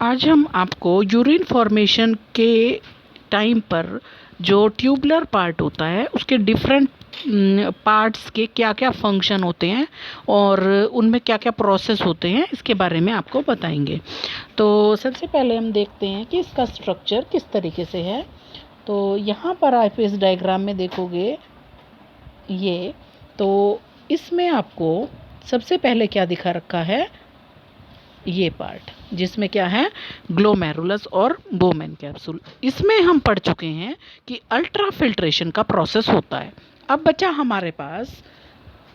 आज हम आपको यूरिन फॉर्मेशन के टाइम पर जो ट्यूबुलर पार्ट होता है उसके डिफरेंट पार्ट्स के क्या क्या फंक्शन होते हैं और उनमें क्या क्या प्रोसेस होते हैं इसके बारे में आपको बताएंगे। तो सबसे पहले हम देखते हैं कि इसका स्ट्रक्चर किस तरीके से है। तो यहाँ पर आप इस डायग्राम में देखोगे ये, तो इसमें आपको सबसे पहले क्या दिखा रखा है, ये पार्ट जिसमें क्या है ग्लोमेरुलस और बोमेन कैप्सूल। इसमें हम पढ़ चुके हैं कि अल्ट्रा फिल्ट्रेशन का प्रोसेस होता है। अब बचा हमारे पास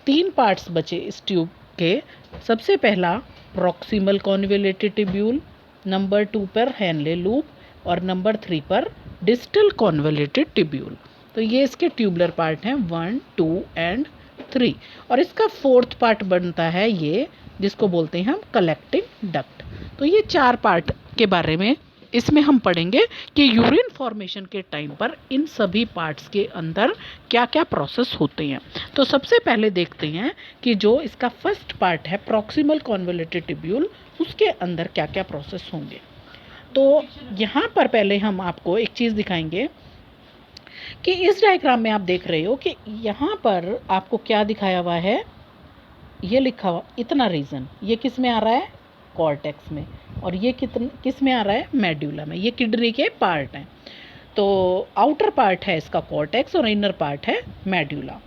3 पार्ट्स बचे इस ट्यूब के। सबसे पहला प्रॉक्सिमल कॉन्वोल्यूटेड ट्यूब्यूल, नंबर 2 पर हेनले लूप और नंबर 3 पर डिस्टल कॉन्वोल्यूटेड ट्यूब्यूल। तो ये इसके ट्यूबुलर पार्ट हैं 1, 2 एंड 3। और इसका 4th पार्ट बनता है ये, जिसको बोलते हैं हम कलेक्टिंग डक्ट। तो ये 4 पार्ट के बारे में इसमें हम पढ़ेंगे कि यूरिन फॉर्मेशन के टाइम पर इन सभी पार्ट्स के अंदर क्या क्या प्रोसेस होते हैं। तो सबसे पहले देखते हैं कि जो इसका फर्स्ट पार्ट है प्रॉक्सिमल कॉन्वोल्यूटेड ट्यूब्यूल, उसके अंदर क्या क्या प्रोसेस होंगे। तो यहाँ पर पहले हम आपको एक चीज़ दिखाएंगे कि इस डायग्राम में आप देख रहे हो कि यहाँ पर आपको क्या दिखाया हुआ है, ये लिखा हुआ इतना रीजन, ये किस में आ रहा है, कॉर्टेक्स में, और ये किस में आ रहा है, मेड्यूला में। ये किडनी के पार्ट हैं। तो आउटर पार्ट है इसका कॉर्टेक्स और इनर पार्ट है मेड्यूला।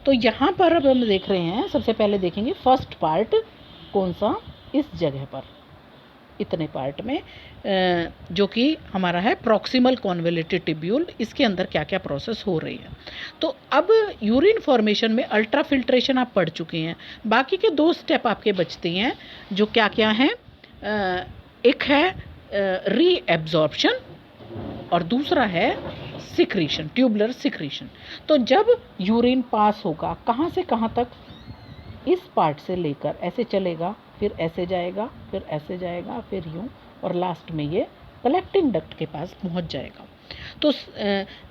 तो यहाँ पर अब हम देख रहे हैं, सबसे पहले देखेंगे फर्स्ट पार्ट कौन सा, इस जगह पर इतने पार्ट में जो कि हमारा है प्रॉक्सिमल कॉन्वोल्यूटेड ट्यूब्यूल, इसके अंदर क्या क्या प्रोसेस हो रही है। तो अब यूरिन फॉर्मेशन में अल्ट्रा फिल्ट्रेशन आप पढ़ चुके हैं। बाकी के 2 स्टेप आपके बचते हैं, जो क्या क्या हैं, एक है रीएब्जॉर्प्शन और दूसरा है सिक्रीशन, ट्यूबुलर सिक्रीशन। तो जब यूरिन पास होगा कहाँ से कहाँ तक, इस पार्ट से लेकर ऐसे चलेगा, फिर ऐसे जाएगा, फिर ऐसे जाएगा, फिर यूँ, और लास्ट में ये कलेक्टिंग डक्ट के पास पहुंच जाएगा। तो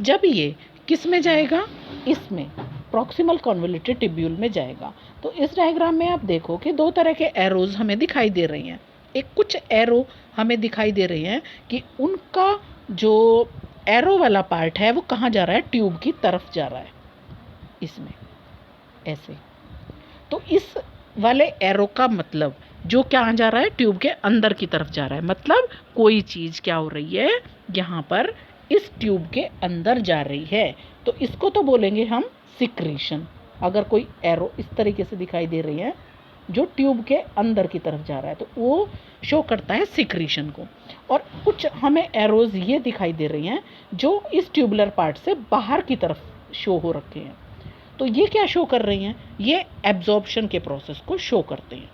जब ये किस में जाएगा, इसमें प्रॉक्सिमल कॉन्वोल्यूटेड ट्यूब्यूल में जाएगा। तो इस डायग्राम में आप देखो कि 2 तरह के एरोज हमें दिखाई दे रही हैं। एक कुछ एरो हमें दिखाई दे रही हैं कि उनका जो एरो वाला पार्ट है वो कहाँ जा रहा है, ट्यूब की तरफ जा रहा है, इसमें ऐसे। तो इस वाले एरो का मतलब जो क्या जा रहा है, ट्यूब के अंदर की तरफ जा रहा है, मतलब कोई चीज़ क्या हो रही है यहाँ पर इस ट्यूब के अंदर जा रही है। तो इसको तो बोलेंगे हम सिक्रीशन। अगर कोई एरो इस तरीके से दिखाई दे रही है जो ट्यूब के अंदर की तरफ जा रहा है, तो वो शो करता है सिक्रीशन को। और कुछ हमें एरोज ये दिखाई दे रही हैं जो इस ट्यूबुलर पार्ट से बाहर की तरफ शो हो रखे हैं। तो ये क्या शो कर रही हैं, ये एब्जॉर्प्शन के प्रोसेस को शो करते हैं।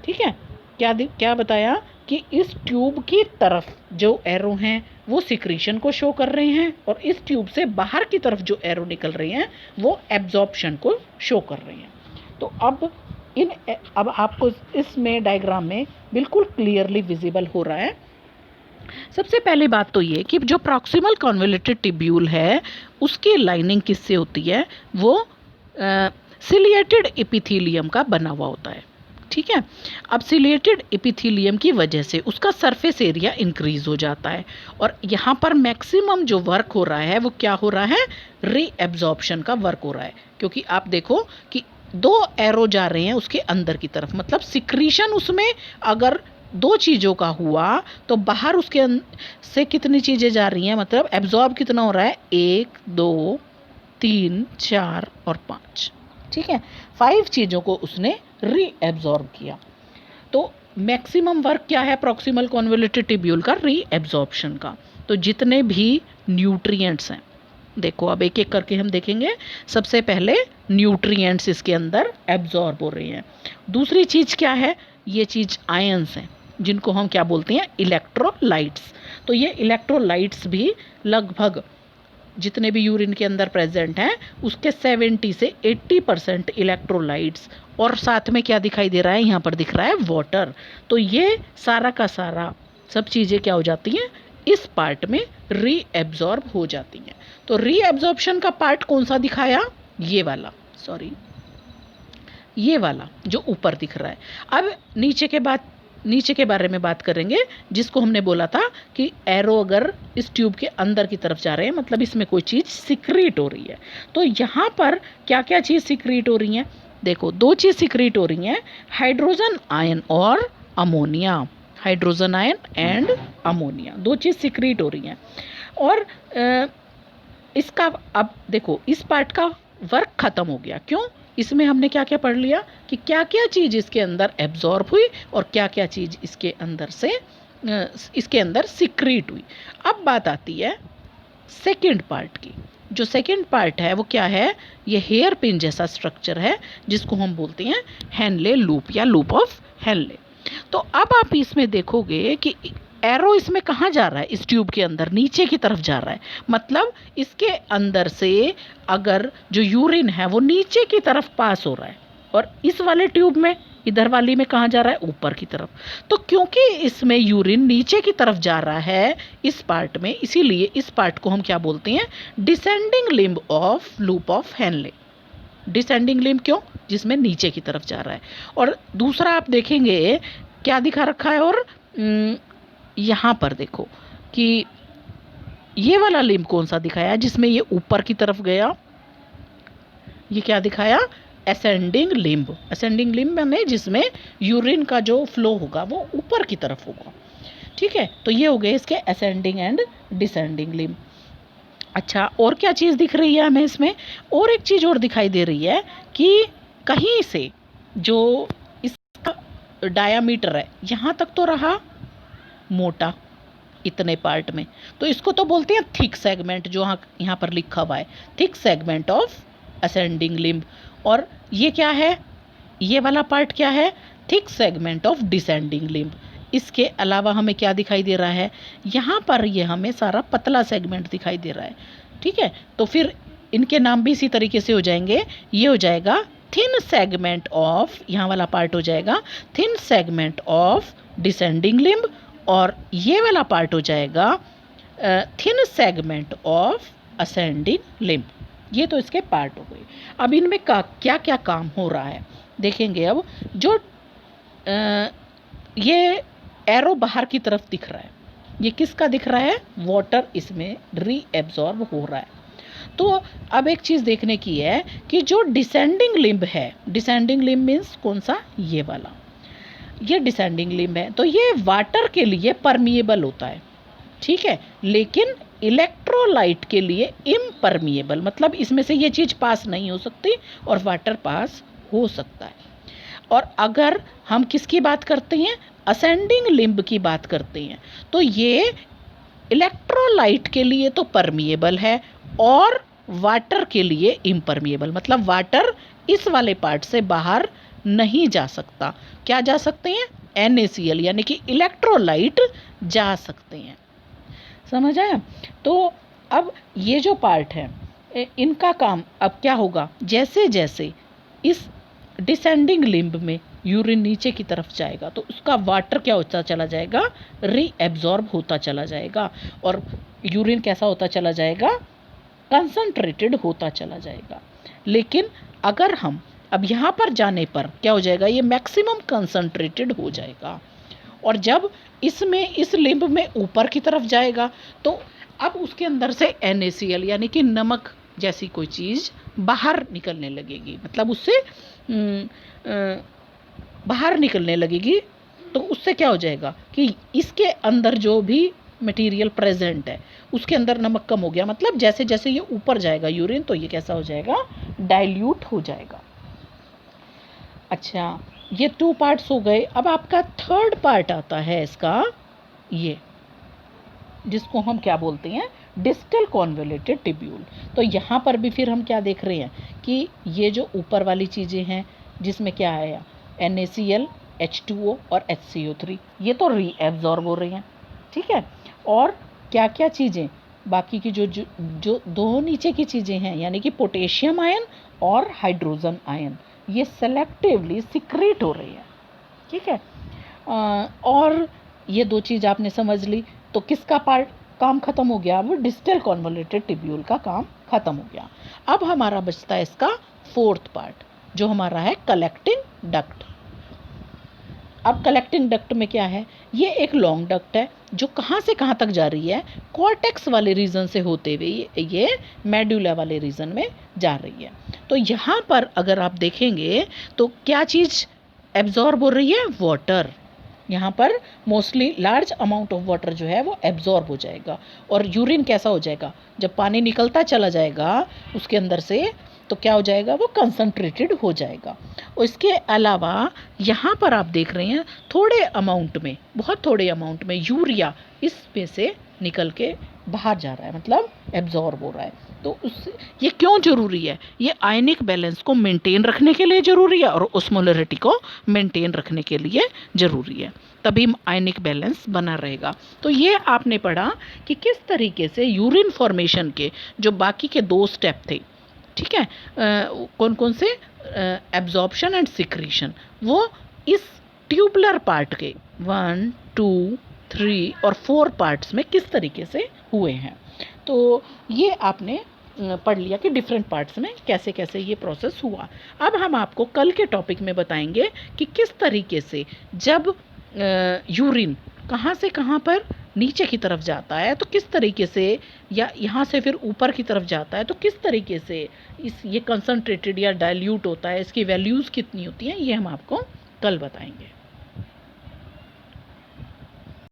ठीक है, क्या बताया कि इस ट्यूब की तरफ जो एरो हैं वो सिक्रीशन को शो कर रहे हैं, और इस ट्यूब से बाहर की तरफ जो एरो निकल रही हैं वो एब्जॉर्प्शन को शो कर रही हैं। तो अब आपको इसमें डायग्राम में बिल्कुल क्लियरली विजिबल हो रहा है। सबसे पहली बात तो ये कि जो प्रॉक्सिमल कॉन्वोल्यूटेड ट्यूब्यूल है उसकी लाइनिंग किससे होती है, वो सिलिएटेड एपिथेलियम का बना हुआ होता है। ठीक है, अब सिलिएटेड एपिथेलियम की वजह से उसका सरफेस एरिया इंक्रीज हो जाता है, और यहाँ पर मैक्सिमम जो वर्क हो रहा है वो क्या हो रहा है, रीएब्जॉर्प्शन का वर्क हो रहा है। क्योंकि आप देखो कि 2 एरो जा रहे हैं उसके अंदर की तरफ, मतलब सिक्रीशन उसमें अगर 2 चीज़ों का हुआ तो बाहर उसके से कितनी चीज़ें जा रही हैं, मतलब एब्जॉर्ब कितना हो रहा है, 1, 2, 3, 4 और 5। ठीक है, 5 चीज़ों को उसने रीएब्जॉर्ब किया। तो मैक्सिमम वर्क क्या है प्रॉक्सिमल कॉन्वोल्यूटेड ट्यूब्यूल का, रीएब्जॉर्प्शन का। तो जितने भी न्यूट्रिएंट्स हैं, देखो अब एक एक करके हम देखेंगे। सबसे पहले न्यूट्रिएंट्स इसके अंदर एब्जॉर्ब हो रही हैं। दूसरी चीज़ क्या है, ये चीज़ आयंस हैं जिनको हम क्या बोलते हैं, इलेक्ट्रोलाइट्स। तो ये इलेक्ट्रोलाइट्स भी लगभग जितने भी यूरिन के अंदर प्रेजेंट हैं उसके 70 से 80% इलेक्ट्रोलाइट्स, और साथ में क्या दिखाई दे रहा है, यहाँ पर दिख रहा है वाटर। तो ये सारा का सारा सब चीज़ें क्या हो जाती हैं, इस पार्ट में रीएब्जॉर्ब हो जाती हैं। तो रीएब्जॉर्प्शन का पार्ट कौन सा दिखाया, ये वाला, सॉरी ये वाला जो ऊपर दिख रहा है। अब नीचे के बाद नीचे के बारे में बात करेंगे, जिसको हमने बोला था कि एरो अगर इस ट्यूब के अंदर की तरफ जा रहे हैं मतलब इसमें कोई चीज़ सिक्रीट हो रही है। तो यहाँ पर क्या क्या चीज़ सिक्रीट हो रही हैं? देखो, दो चीज़ सिक्रीट हो रही हैं, हाइड्रोजन आयन और ammonia. Hydrogen ion and ammonia, दो चीज़ सिक्रीट हो रही हैं। और इसका अब देखो, इस पार्ट का वर्क खत्म हो गया। क्यों? इसमें हमने क्या क्या पढ़ लिया कि क्या क्या चीज़ इसके अंदर एब्जॉर्ब हुई और क्या क्या चीज़ इसके अंदर सिक्रीट हुई। अब बात आती है सेकंड पार्ट की। जो सेकंड पार्ट है वो क्या है? ये हेयर पिन जैसा स्ट्रक्चर है, जिसको हम बोलते हैं हेनले लूप या लूप ऑफ हेनले। तो अब आप इसमें देखोगे कि एरो इसमें कहाँ जा रहा है? इस ट्यूब के अंदर नीचे की तरफ जा रहा है। मतलब इसके अंदर से अगर जो यूरिन है वो नीचे की तरफ पास हो रहा है, और इस वाले ट्यूब में, इधर वाली में कहाँ जा रहा है? ऊपर की तरफ। तो क्योंकि इसमें यूरिन नीचे की तरफ जा रहा है इस पार्ट में, इसीलिए इस पार्ट को हम क्या बोलते हैं? Descending limb of loop of Henle. Descending limb क्यों? जिसमें नीचे की तरफ जा रहा है। और दूसरा आप देखेंगे क्या दिखा रखा है, और यहाँ पर देखो कि ये वाला लिम्ब कौन सा दिखाया जिसमें ये ऊपर की तरफ गया? ये क्या दिखाया? Ascending limb. असेंडिंग लिम्ब में जिसमें यूरिन का जो फ्लो होगा वो ऊपर की तरफ होगा। ठीक है, तो ये हो गए इसके असेंडिंग एंड डिसेंडिंग लिम्ब। अच्छा, और क्या चीज़ दिख रही है हमें इसमें? और एक चीज़ और दिखाई दे रही है कि कहीं से जो इसका डायामीटर है यहाँ तक तो रहा मोटा, इतने पार्ट में, तो इसको तो बोलते हैं थिक सेगमेंट, जो यहाँ पर लिखा हुआ है thick segment of ascending limb. और ये क्या है? ये वाला पार्ट क्या है? Thick segment of descending limb. इसके अलावा हमें क्या दिखाई दे रहा है? यहाँ पर ये हमें सारा पतला सेगमेंट दिखाई दे रहा है। ठीक है, तो फिर इनके नाम भी इसी तरीके से हो जाएंगे। ये हो जाएगा थिन सेगमेंट ऑफ, यहाँ वाला पार्ट हो जाएगा thin segment of descending limb, और ये वाला पार्ट हो जाएगा thin segment of ascending limb. ये तो इसके पार्ट हो गए। अब इनमें क्या क्या काम हो रहा है देखेंगे। अब जो ये एरो बाहर की तरफ दिख रहा है, ये किसका दिख रहा है? वाटर इसमें रीएब्जॉर्ब हो रहा है। तो अब एक चीज़ देखने की है कि जो डिसेंडिंग लिम्ब है, डिसेंडिंग लिम्ब मीन्स कौन सा? ये वाला, ये डिसेंडिंग लिम्ब है। तो ये वाटर के लिए परमिएबल होता है, ठीक है, लेकिन इलेक्ट्रोलाइट के लिए इम्परमिएबल, मतलब इसमें से ये चीज़ पास नहीं हो सकती और वाटर पास हो सकता है। और अगर हम किसकी बात करते हैं? असेंडिंग लिम्ब की बात करते हैं, तो ये इलेक्ट्रोलाइट के लिए तो परमिएबल है और वाटर के लिए इम्परमिएबल, मतलब वाटर इस वाले पार्ट से बाहर नहीं जा सकता। क्या जा सकते हैं? NaCl यानी कि इलेक्ट्रोलाइट जा सकते हैं। समझ आया? तो अब ये जो पार्ट है इनका काम अब क्या होगा? जैसे जैसे इस डिसेंडिंग लिम्ब में यूरिन नीचे की तरफ जाएगा तो उसका वाटर क्या होता चला जाएगा? रीएब्जॉर्ब होता चला जाएगा, और यूरिन कैसा होता चला जाएगा? कंसंट्रेटेड होता चला जाएगा। लेकिन अगर हम अब यहाँ पर जाने पर क्या हो जाएगा? ये मैक्सिमम कंसंट्रेटेड हो जाएगा, और जब इसमें इस लिम्ब में ऊपर की तरफ जाएगा तो अब उसके अंदर से NaCl यानी कि नमक जैसी कोई चीज़ बाहर निकलने लगेगी, मतलब उससे बाहर निकलने लगेगी। तो उससे क्या हो जाएगा कि इसके अंदर जो भी मटेरियल प्रेजेंट है उसके अंदर नमक कम हो गया, मतलब जैसे जैसे ये ऊपर जाएगा यूरिन तो ये कैसा हो जाएगा? डाइल्यूट हो जाएगा। अच्छा, ये 2 पार्ट्स हो गए। अब आपका थर्ड पार्ट आता है इसका, ये जिसको हम क्या बोलते हैं? Distal convoluted tubule. तो यहाँ पर भी फिर हम क्या देख रहे हैं कि ये जो ऊपर वाली चीज़ें हैं जिसमें क्या आया? NaCl, H2O और HCO3, ये तो रीएब्जॉर्ब हो रही हैं, ठीक है। और क्या क्या चीज़ें बाकी की जो दो नीचे की चीज़ें हैं यानी कि पोटेशियम आयन और हाइड्रोजन आयन, ये सेलेक्टिवली सिक्रेट हो रही है, ठीक है। और ये 2 चीज़ आपने समझ ली तो किसका काम खत्म हो गया? वो डिस्टल कॉन्वोल्यूटेड ट्यूब्यूल का काम खत्म हो गया। अब हमारा बचता है इसका 4th पार्ट जो हमारा है कलेक्टिंग डक्ट। अब कलेक्टिंग डक्ट में क्या है, ये एक लॉन्ग डक्ट है जो कहाँ से कहाँ तक जा रही है, कॉर्टेक्स वाले रीजन से होते हुए ये मेडुला वाले रीजन में जा रही है। तो यहाँ पर अगर आप देखेंगे तो क्या चीज़ एब्जॉर्ब हो रही है, वाटर। यहाँ पर mostly large amount of water जो है वो एब्जॉर्ब हो जाएगा। और यूरिन कैसा हो जाएगा, जब पानी निकलता चला जाएगा उसके अंदर से तो क्या हो जाएगा, वो कंसंट्रेटेड हो जाएगा। और इसके अलावा यहाँ पर आप देख रहे हैं थोड़े अमाउंट में, बहुत थोड़े अमाउंट में यूरिया इसमें से निकल के बाहर जा रहा है, मतलब एब्जॉर्ब हो रहा है। तो उस ये क्यों ज़रूरी है, ये आयनिक बैलेंस को मेंटेन रखने के लिए ज़रूरी है और ओस्मोलरिटी को मेंटेन रखने के लिए ज़रूरी है, तभी आयनिक बैलेंस बना रहेगा। तो ये आपने पढ़ा कि किस तरीके से यूरिन फॉर्मेशन के जो बाकी के 2 स्टेप थे, ठीक है, कौन कौन से, एब्जॉर्प्शन एंड सिक्रीशन, वो इस ट्यूबुलर पार्ट के 1, 2, 3 और 4 पार्ट्स में किस तरीके से हुए हैं। तो ये आपने पढ़ लिया कि डिफरेंट पार्ट्स में कैसे कैसे ये प्रोसेस हुआ। अब हम आपको कल के टॉपिक में बताएंगे कि किस तरीके से जब यूरिन कहाँ से कहाँ पर नीचे की तरफ जाता है तो किस तरीके से, या यहाँ से फिर ऊपर की तरफ जाता है तो किस तरीके से ये कंसंट्रेटेड या डाइल्यूट होता है, इसकी वैल्यूज़ कितनी होती हैं, ये हम आपको कल बताएंगे।